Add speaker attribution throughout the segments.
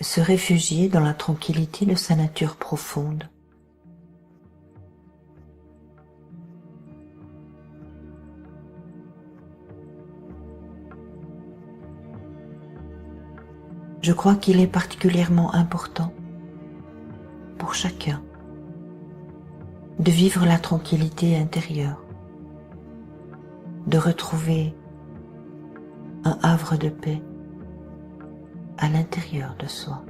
Speaker 1: Se réfugier dans la tranquillité de sa nature profonde. Je crois qu'il est particulièrement important pour chacun de vivre la tranquillité intérieure, de retrouver un havre de paix à l'intérieur de soi.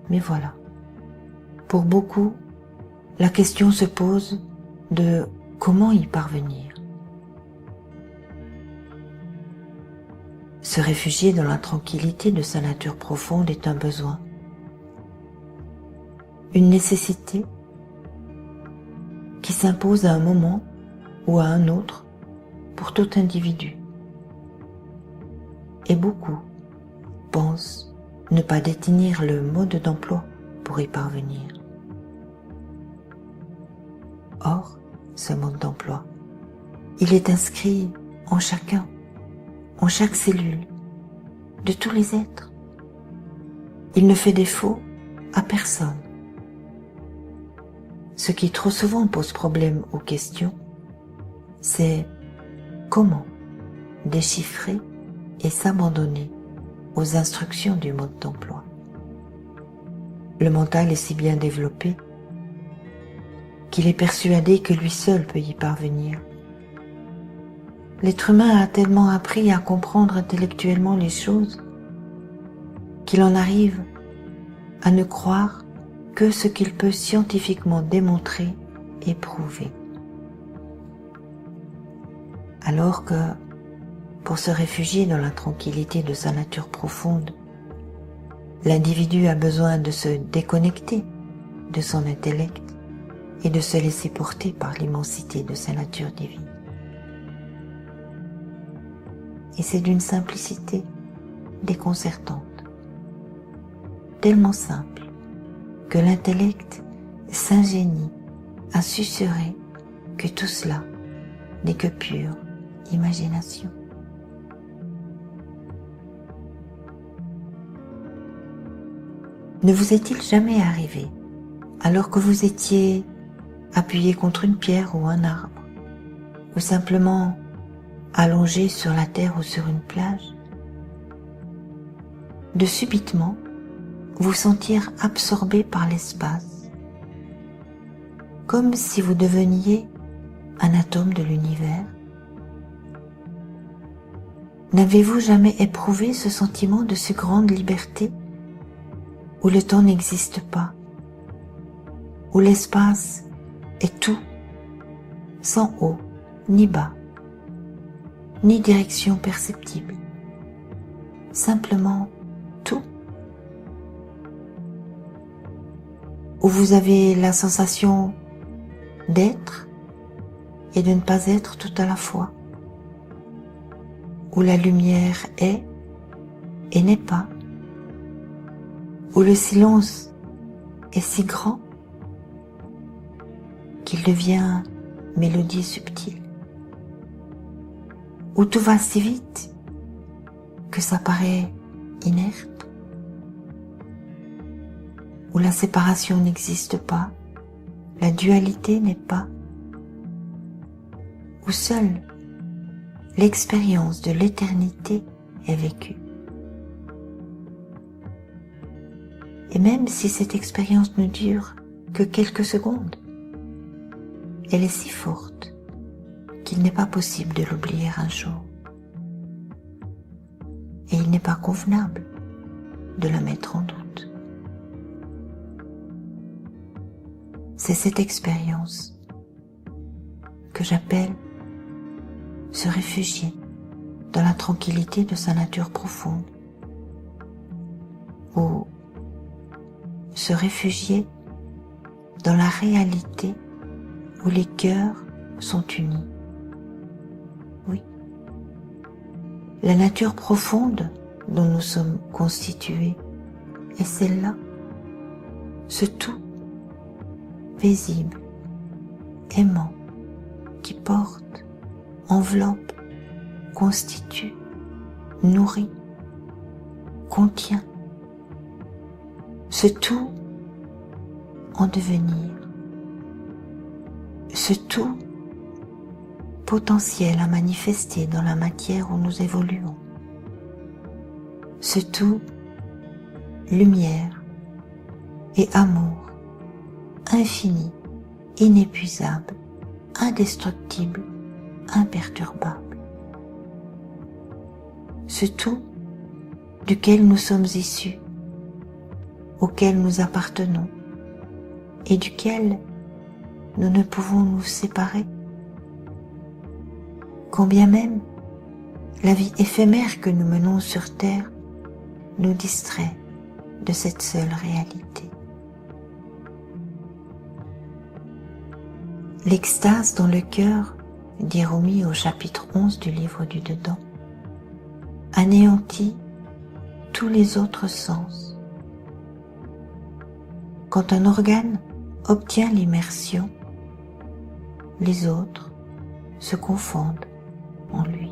Speaker 1: Mais voilà, pour beaucoup, la question se pose de comment y parvenir. Se réfugier dans la tranquillité de sa nature profonde est un besoin, une nécessité qui s'impose à un moment ou à un autre pour tout individu. Et beaucoup pensent ne pas détenir le mode d'emploi pour y parvenir. Or, ce mode d'emploi, il est inscrit en chacun, en chaque cellule de tous les êtres. Il ne fait défaut à personne. Ce qui trop souvent pose problème aux questions, c'est comment déchiffrer et s'abandonner aux instructions du mode d'emploi. Le mental est si bien développé qu'il est persuadé que lui seul peut y parvenir. L'être humain a tellement appris à comprendre intellectuellement les choses qu'il en arrive à ne croire que ce qu'il peut scientifiquement démontrer et prouver. Alors que, pour se réfugier dans la tranquillité de sa nature profonde, l'individu a besoin de se déconnecter de son intellect et de se laisser porter par l'immensité de sa nature divine. Et c'est d'une simplicité déconcertante, tellement simple que l'intellect s'ingénie à susurrer que tout cela n'est que pure imagination. Ne vous est-il jamais arrivé, alors que vous étiez appuyé contre une pierre ou un arbre, ou simplement allongé sur la terre ou sur une plage, de subitement vous sentir absorbé par l'espace, comme si vous deveniez un atome de l'univers? N'avez-vous jamais éprouvé ce sentiment de si grande liberté, où le temps n'existe pas, où l'espace est tout, sans haut ni bas, ni direction perceptible, simplement tout, où vous avez la sensation d'être et de ne pas être tout à la fois, où la lumière est et n'est pas, où le silence est si grand qu'il devient mélodie subtile, où tout va si vite que ça paraît inerte, où la séparation n'existe pas, la dualité n'est pas, où seule l'expérience de l'éternité est vécue. Et même si cette expérience ne dure que quelques secondes, elle est si forte qu'il n'est pas possible de l'oublier un jour. Et il n'est pas convenable de la mettre en doute. C'est cette expérience que j'appelle se réfugier dans la tranquillité de sa nature profonde, ou se réfugier dans la réalité où les cœurs sont unis. Oui, la nature profonde dont nous sommes constitués est celle-là, ce tout paisible, aimant, qui porte, enveloppe, constitue, nourrit contient, ce tout en devenir, ce tout potentiel à manifester dans la matière où nous évoluons, ce tout lumière et amour infini, inépuisable, indestructible, imperturbable, ce tout duquel nous sommes issus, auquel nous appartenons et duquel nous ne pouvons nous séparer. Combien même la vie éphémère que nous menons sur terre nous distrait de cette seule réalité. L'extase dans le cœur, dit Rumi au chapitre 11 du livre du Dedans, anéantit tous les autres sens. Quand un organe obtient l'immersion, les autres se confondent en lui.